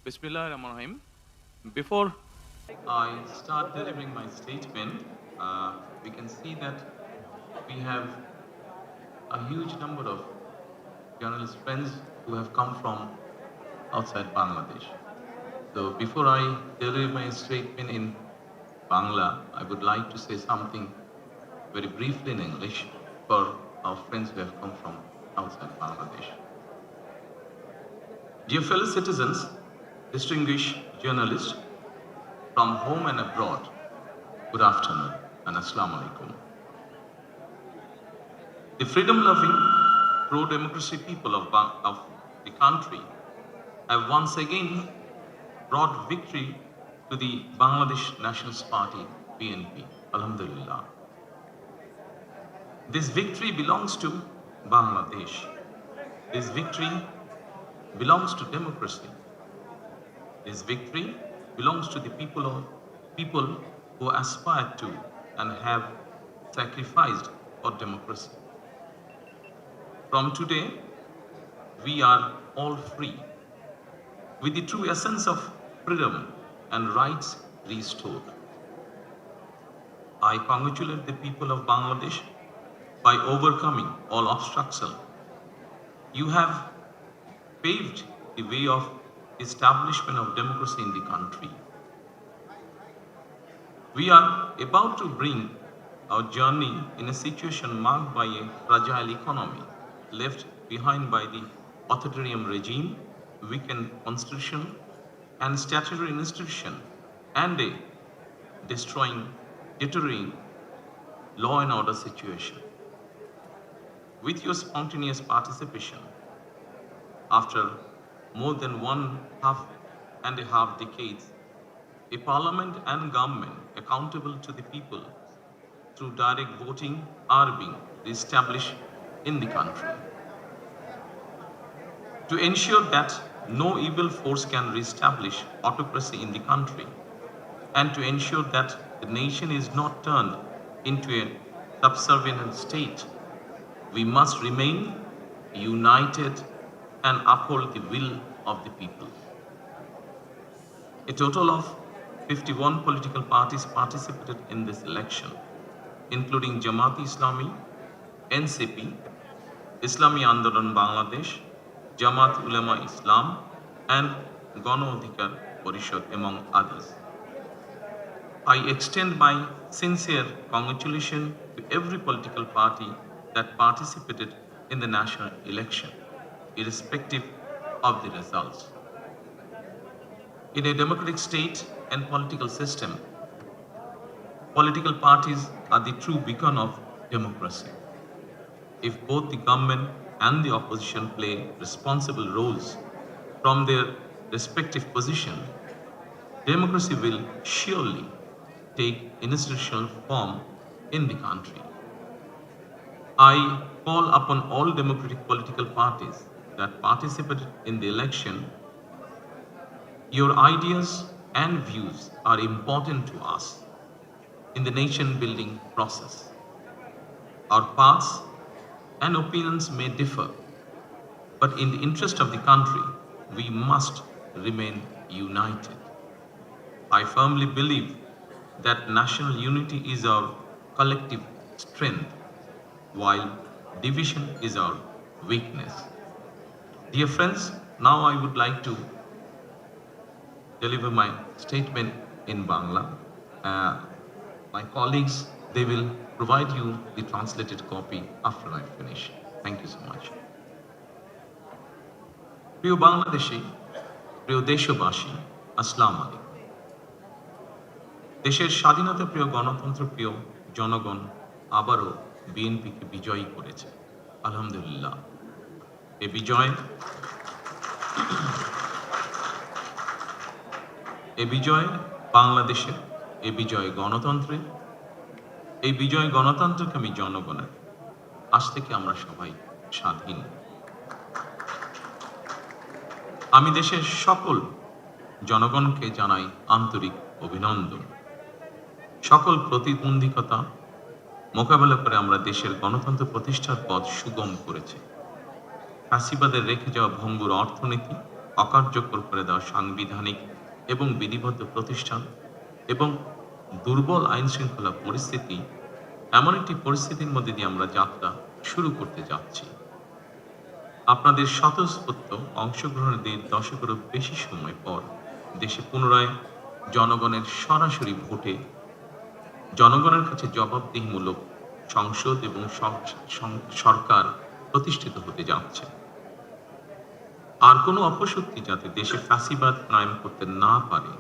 Bismillahirrahmanirrahim. Before I start delivering my statement, we can see that we have a huge number of journalist friends who have come from outside Bangladesh. So before I deliver my statement in Bangla, I would like to say something very briefly in English for our friends who have come from outside Bangladesh. Dear fellow citizens, distinguished journalists from home and abroad, good afternoon and Assalamu alaikum. The freedom-loving, pro-democracy people of the country have once again brought victory to the Bangladesh Nationalist Party, BNP. Alhamdulillah. This victory belongs to Bangladesh. This victory belongs to democracy. This victory belongs to the people who aspire to and have sacrificed for democracy. From today, we are all free, with the true essence of freedom and rights restored. I congratulate the people of Bangladesh by overcoming all obstacles. You have paved the way of establishment of democracy in the country. We are about to bring our journey in a situation marked by a fragile economy, left behind by the authoritarian regime, weakened constitution and statutory institution, and a deteriorating law and order situation. With your spontaneous participation, after more than 1.5 decades, a parliament and government accountable to the people through direct voting are being established in the country. To ensure that no evil force can reestablish autocracy in the country, and to ensure that the nation is not turned into a subservient state, we must remain united and uphold the will of the people. A total of 51 political parties participated in this election, including Jamaat-e-Islami, NCP, Islami Andolan Bangladesh, Jamaat Ulema Islam, and Gano Adhikar Parishad, among others. I extend my sincere congratulations to every political party that participated in the national election, irrespective of the results. In a democratic state and political system, political parties are the true beacon of democracy. If both the government and the opposition play responsible roles from their respective position, democracy will surely take institutional form in the country. I call upon all democratic political parties that participated in the election. Your ideas and views are important to us in the nation building process. Our paths and opinions may differ, but in the interest of the country, we must remain united. I firmly believe that national unity is our collective strength, while division is our weakness. Dear friends, now I would like to deliver my statement in Bangla. My colleagues, they will provide you the translated copy after I finish. Thank you so much. প্রিয় বাংলাদেশী, প্রিয় দেশবাসী, আসসালামু আলাইকুম। দেশের স্বাধীনতা প্রিয় গণতন্ত্র প্রিয় জনগণ আবারও বিএনপিকে বিজয়ী করেছে। আলহামদুলিল্লাহ। এই বিজয় বাংলাদেশের, এই বিজয় গণতন্ত্রের, এই বিজয় গণতন্ত্রকামী জনগণের। আজ থেকে আমরা সবাই স্বাধীন। আমি দেশের সকল জনগণকে জানাই আন্তরিক অভিনন্দন। সকল প্রতিবন্ধকতা মোকাবেলা করে আমরা দেশের গণতন্ত্র প্রতিষ্ঠার পথ সুগম করেছি। ফ্যাসিবাদের রেখে যাওয়া ভঙ্গুর অর্থনীতি অকার্যকর করে দেওয়া সাংবিধানিক এবং বিধিবদ্ধ প্রতিষ্ঠান এবং দুর্বল আইন শৃঙ্খলা পরিস্থিতি, এমন একটি পরিস্থিতির মধ্যে দিয়ে আমরা যাত্রা শুরু করতে যাচ্ছি। আপনাদের স্বতঃস্ফূর্ত অংশগ্রহণের 1.5 দশকেরও বেশি সময় পর দেশে পুনরায় জনগণের সরাসরি ভোটে জনগণের কাছে জবাবদিহিমূলক সংসদ এবং সরকার প্রতিষ্ঠিত হতে যাচ্ছে। আর কোনো অপশক্তি যাতে দেশে ফ্যাসিবাদ কায়েম করতে না পারে,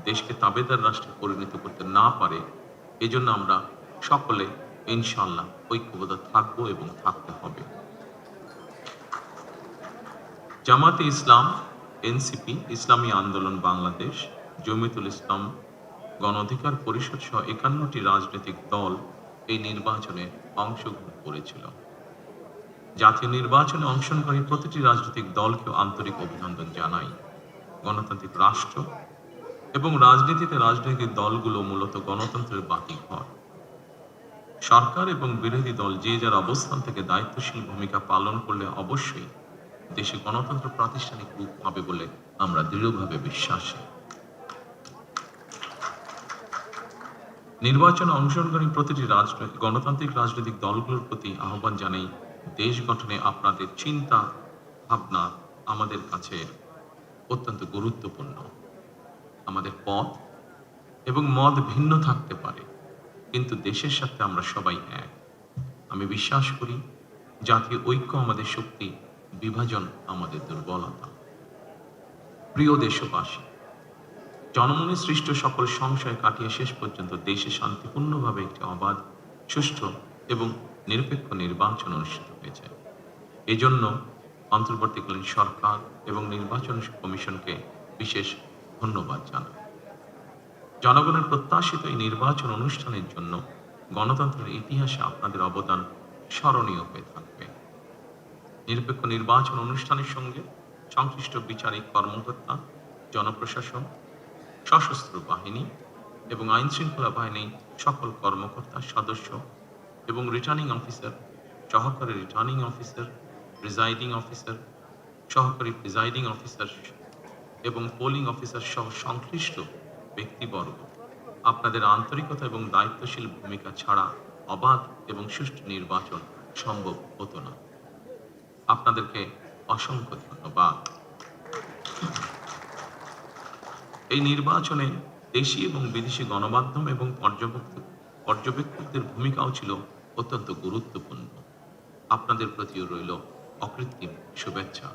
দেশকে তাবেদার রাষ্ট্রে পরিণত করতে না পারে, এজন্য আমরা সকলে ইনশাআল্লাহ ঐক্যবদ্ধ থাকবো এবং থাকতে হবে। জামাতে ইসলাম, এনসিপি, ইসলামী আন্দোলন বাংলাদেশ, জমিয়তুল ইসলাম, গণ অধিকার পরিষদ সহ 51টি রাজনৈতিক দল এই নির্বাচনে অংশগ্রহণ করেছিল। জাতীয় নির্বাচনে অংশগ্রহণকারী প্রতিটি রাজনৈতিক দলকেও আন্তরিক অভিনন্দন জানাই। গণতান্ত্রিক রাষ্ট্র এবং রাজনীতিতে রাজনৈতিক দলগুলো মূলত গণতন্ত্রের বাতিঘর। সরকার এবং বিরোধী দল যে যার অবস্থান থেকে দায়িত্বশীল ভূমিকা পালন করলে অবশ্যই দেশে গণতন্ত্র প্রাতিষ্ঠানিক রূপ পাবে বলে আমরা দৃঢ়ভাবে বিশ্বাসী। নির্বাচনে অংশগ্রহণকারী প্রতিটি গণতান্ত্রিক রাজনৈতিক দলগুলোর প্রতি আহ্বান জানাই, দেশ গঠনে আপনাদের চিন্তা ভাবনা আমাদের কাছে অত্যন্ত গুরুত্বপূর্ণ। আমাদের পথ এবং মত ভিন্ন থাকতে পারে, কিন্তু দেশের সাথে আমরা সবাই এক। আমি বিশ্বাস করি জাতীয় ঐক্য আমাদের শক্তি, বিভাজন আমাদের দুর্বলতা। প্রিয় দেশবাসী, জনমনে সৃষ্ট সকল সংশয় কাটিয়ে শেষ পর্যন্ত দেশে শান্তিপূর্ণভাবে একটি অবাধ, সুষ্ঠু এবং নিরপেক্ষ নির্বাচন অনুষ্ঠিত হয়েছে। এজন্য অন্তর্বর্তীকালীন সরকার এবং নির্বাচন কমিশনকে বিশেষ ধন্যবাদ জানাই। জনগণের প্রত্যাশিত এই নির্বাচন অনুষ্ঠানের জন্য গণতন্ত্রের ইতিহাসে আপনাদের অবদান স্মরণীয় হয়ে থাকবে। নিরপেক্ষ নির্বাচন অনুষ্ঠানের সঙ্গে সংশ্লিষ্ট বিচারিক কর্মকর্তা, জনপ্রশাসন, সশস্ত্র বাহিনী এবং আইন শৃঙ্খলা বাহিনী সকল কর্মকর্তা, সদস্য এবং রিটার্নিং অফিসার, সহকারী রিটার্নিং অফিসার, প্রিজাইডিং অফিসার, সহকারী প্রিজাইডিং অফিসার এবং পোলিং অফিসার সহ সংশ্লিষ্ট ব্যক্তিবর্গ, আপনাদের আন্তরিকতা এবং দায়িত্বশীল ভূমিকা ছাড়া অবাধ এবং সুষ্ঠু নির্বাচন সম্ভব হতো না। আপনাদেরকে অসংখ্য ধন্যবাদ। এই নির্বাচনে দেশি এবং বিদেশি গণমাধ্যম এবং পর্যবেক্ষকদের ভূমিকাও ছিল অত্যন্ত গুরুত্বপূর্ণ। আপনাদের প্রতিও রইল অকৃত্রিম শুভেচ্ছা।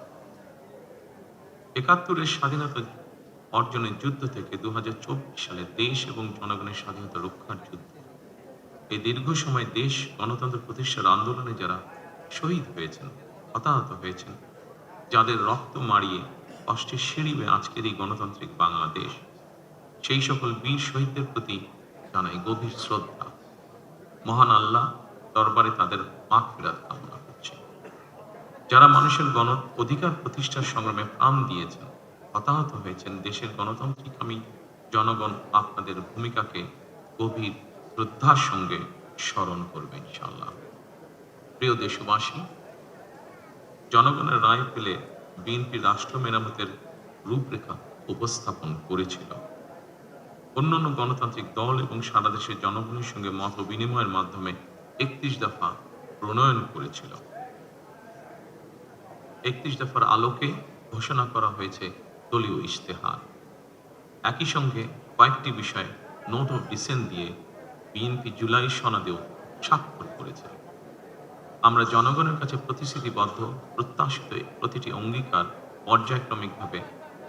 ৭১-এর স্বাধীনতা অর্জনের যুদ্ধ থেকে ২০২৪ সালে দেশ এবং জনগণের স্বাধীনতা রক্ষার যুদ্ধ, এই দীর্ঘ সময় দেশ গণতন্ত্র প্রতিষ্ঠার আন্দোলনে যারা শহীদ হয়েছেন, হতাহত হয়েছেন, যাদের রক্ত মাড়িয়ে কষ্টের সিঁড়ি বেয়ে আজকের এই গণতান্ত্রিক বাংলাদেশ, সেই সকল বীর শহীদদের প্রতি জানাই গভীর শ্রদ্ধা। মহান আল্লাহ দরবারে তাদের মাগফিরাত কামনা করছি। যারা মানুষের গণ অধিকার প্রতিষ্ঠার সংগ্রামে প্রাণ দিয়েছেন, হতাহত হয়েছেন, দেশের গণতান্ত্রিকামী জনগণ আপনাদের ভূমিকাকে গভীর শ্রদ্ধার সঙ্গে স্মরণ করবে ইনশাআল্লাহ। প্রিয় দেশবাসী, জনগণের রায় পেলে বিএনপি রাষ্ট্র মেরামতের রূপরেখা উপস্থাপন করেছিল। অন্যান্য গণতান্ত্রিক দল এবং সারা দেশের জনগণের সঙ্গে মত বিনিময়ের মাধ্যমে ৩১ দফা প্রণয়ন করেছিল। ৩১ দফার আলোকে ঘোষণা করা হয়েছে দলীয় ইশতেহার। একই সঙ্গে কয়েকটি বিষয়ে নোট অফ ডিসেন্ট দিয়ে বিএনপি জুলাই সনদেও স্বাক্ষর করেছে। আমরা জনগণের কাছে প্রতিশ্রুতিবদ্ধ, প্রত্যাশিত প্রতিটি অঙ্গীকার পর্যায়ক্রমিকভাবে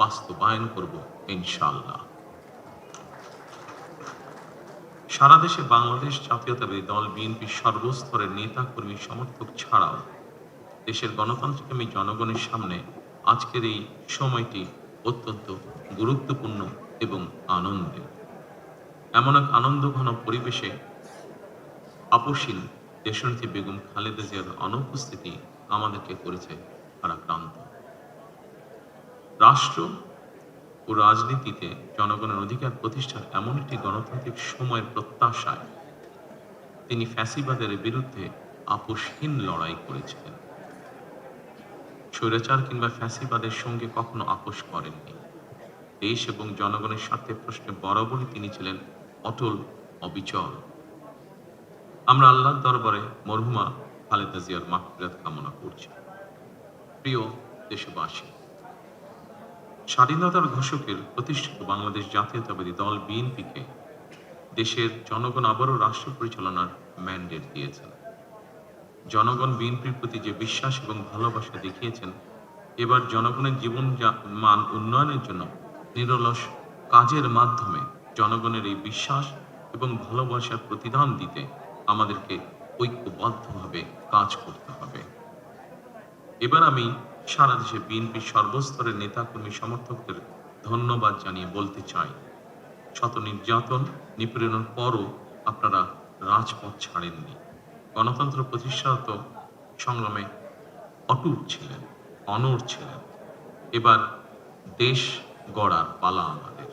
বাস্তবায়ন করব ইনশাআল্লাহ। সারা দেশে বাংলাদেশ জাতীয়তাবাদী দল বিএনপির সর্বস্তরের নেতা কর্মী সমর্থক ছাড়াও দেশের গণতান্ত্রিকামী জনগণের সামনে আজকের এই সময়টি অত্যন্ত গুরুত্বপূর্ণ এবং আনন্দের। এমন এক আনন্দঘন পরিবেশে আপসীন দেশনেত্রী বেগম খালেদা জিয়ার অনুপস্থিতি আমাদেরকে করেছে ভারাক্রান্ত। রাষ্ট্র ও রাজনীতিতে জনগণের অধিকার প্রতিষ্ঠার এমন একটি গণতান্ত্রিক সময়ের প্রত্যাশায় তিনি ফ্যাসিবাদের বিরুদ্ধে আপোষহীন লড়াই করেছিলেন। স্বৈরাচার কিংবা ফ্যাসিবাদের সঙ্গে কখনো আপোষ করেননি। দেশ এবং জনগণের স্বার্থের প্রশ্নে বরাবরই তিনি ছিলেন অটল, অবিচল। আমরা আল্লাহর দরবারে মরহুমা খালেদা জিয়ার মাগফিরাত কামনা করছি। প্রিয় দেশবাসী, স্বাধীনতার ঘোষকের প্রতিষ্ঠিত বাংলাদেশ জাতীয়তাবাদী দল বিএনপিকে দেশের জনগণ আবারও রাষ্ট্র পরিচালনার ম্যান্ডেট দিয়েছেন। জনগণ বিএনপির প্রতি যে বিশ্বাস এবং ভালোবাসা দেখিয়েছেন, এবার জনগণের জীবন মান উন্নয়নের জন্য নিরলস কাজের মাধ্যমে জনগণের এই বিশ্বাস এবং ভালোবাসার প্রতিদান দিতে আমাদেরকে ঐক্যবদ্ধভাবে কাজ করতে হবে। এবার আমি সারা দেশে বিএনপির সর্বস্তরের নেতাকর্মী সমর্থকদের ধন্যবাদ জানিয়ে বলতে চাই, শত নির্যাতন নিপীড়নের পরও আপনারা রাজপথ ছাড়েননি। গণতন্ত্র প্রতিষ্ঠাত সংগ্রামে অটুট ছিলেন, অনড় ছিলেন। এবার দেশ গড়ার পালা আমাদের।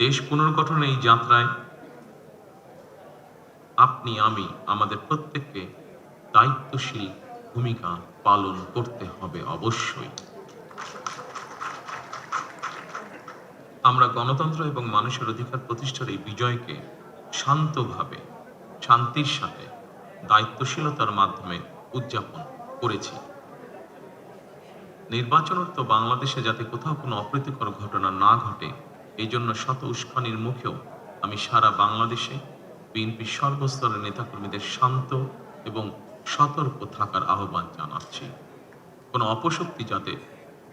দেশ পুনর্গঠনের এই যাত্রায় আপনি, আমি, আমাদের প্রত্যেককে দায়িত্বশীল ভূমিকা পালন করতে হবে অবশ্যই। আমরা গণতন্ত্র এবং মানুষের অধিকার প্রতিষ্ঠার এই বিজয়কে শান্তভাবে, শান্তির সাথে, দায়িত্বশীলতার মাধ্যমে উদযাপন করেছি। নির্বাচনোত্তর বাংলাদেশে যাতে কোথাও কোনো অপ্রীতিকর ঘটনা না ঘটে, এই জন্য শত উস্কানির মুখেও আমি সারা বাংলাদেশে বিএনপির সর্বস্তরের নেতাকর্মীদের শান্ত এবং সতর্ক থাকার আহ্বান জানাচ্ছি। কোনো অপশক্তি যাতে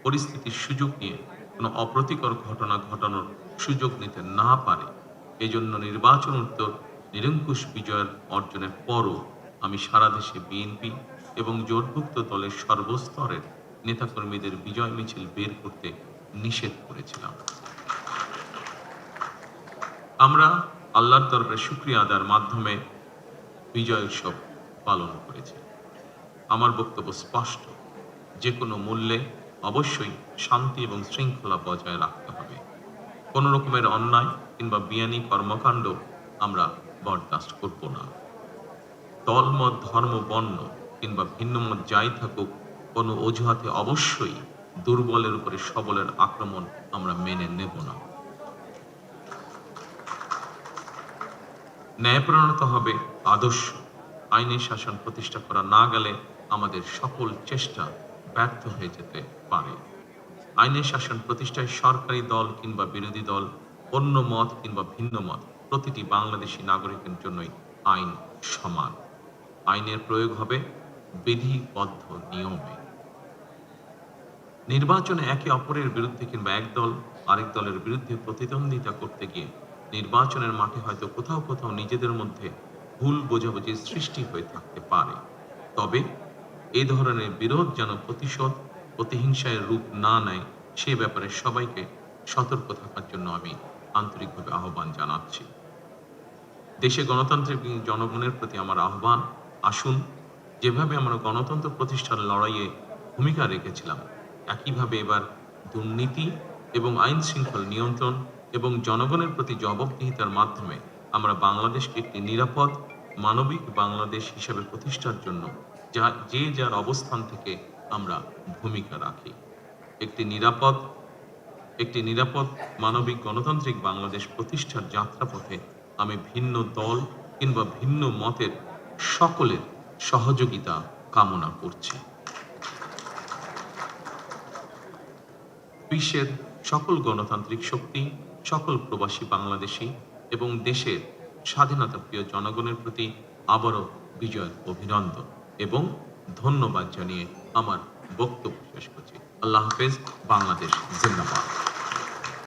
পরিস্থিতির সুযোগ নিয়ে কোনো অপ্রীতিকর ঘটনা ঘটানোর সুযোগ নিতে না পারে, এজন্য নির্বাচনোত্তর নিরঙ্কুশ বিজয়ের অর্জনের পরও আমি সারা দেশে বিএনপি এবং জোটভুক্ত দলের সর্বস্তরের নেতাকর্মীদের বিজয় মিছিল বের করতে নিষেধ করেছিলাম। আমরা আল্লাহর দরবারে শুকরিয়া আদায়ের মাধ্যমে বিজয় উৎসব পালন করেছি। আমার বক্তব্য স্পষ্ট, যে কোনো মূল্যে অবশ্যই শান্তি এবং শৃঙ্খলা বজায় রাখতে হবে। কোনো রকমের অন্যায় কিংবা বিয়ানি কর্মকাণ্ড আমরা বরদাস্ত করব না। দলমত, ধর্ম, বর্ণ কিংবা ভিন্নমত যাই থাকুক, কোনো অজুহাতে অবশ্যই দুর্বলের উপরে সবলের আক্রমণ আমরা মেনে নেব না। ন্যায়পরায়ণতা হবে আদর্শ। আইনি শাসন প্রতিষ্ঠা করা না গেলে আমাদের সকল চেষ্টা ব্যর্থ হয়ে যেতে পারে। আইনি শাসন প্রতিষ্ঠায় সরকারি দল কিংবা বিরোধী দল, অন্য মত কিংবা ভিন্ন মত, প্রতিটি বাংলাদেশী নাগরিকের জন্যই আইন সমান। আইনের প্রয়োগ হবে বিধিবদ্ধ নিয়মে। নির্বাচনে একে অপরের বিরুদ্ধে কিংবা এক দল আরেক দলের বিরুদ্ধে প্রতিদ্বন্দ্বিতা করতে গিয়ে নির্বাচনের মাঠে হয়তো কোথাও কোথাও নিজেদের মধ্যে ভুল বোঝাবুঝির সৃষ্টি হয়ে থাকতে পারে। তবে এ ধরনের বিরোধ যেন প্রতিশোধ, প্রতিহিংসায় রূপ না নেয়, সে ব্যাপারে সবাইকে সতর্ক থাকার জন্য আমি আন্তরিকভাবে আহ্বান জানাচ্ছি। দেশে গণতান্ত্রিক জনগণের প্রতি আমার আহ্বান, আসুন যেভাবে আমরা গণতন্ত্র প্রতিষ্ঠার লড়াইয়ে ভূমিকা রেখেছিলাম, একইভাবে এবার দুর্নীতি এবং আইন শৃঙ্খল নিয়ন্ত্রণ এবং জনগণের প্রতি জবাবদিহিতার মাধ্যমে আমরা বাংলাদেশকে একটি নিরাপদ, মানবিক বাংলাদেশ হিসেবে প্রতিষ্ঠার জন্য যে যার অবস্থান থেকে আমরা ভূমিকা রাখি। একটি নিরাপদ মানবিক গণতান্ত্রিক বাংলাদেশ প্রতিষ্ঠার যাত্রাপথে আমি ভিন্ন দল কিংবা ভিন্ন মতের সকলের সহযোগিতা কামনা করছি। বিশ্বের সকল গণতান্ত্রিক শক্তি, সকল প্রবাসী বাংলাদেশী এবং দেশের স্বাধীনতা প্রিয় জনগণের প্রতি আবারও বিজয়ের অভিনন্দন এবং ধন্যবাদ জানিয়ে আমার বক্তব্য শেষ করছি। আল্লাহ হাফেজ। বাংলাদেশ জিন্দাবাদ।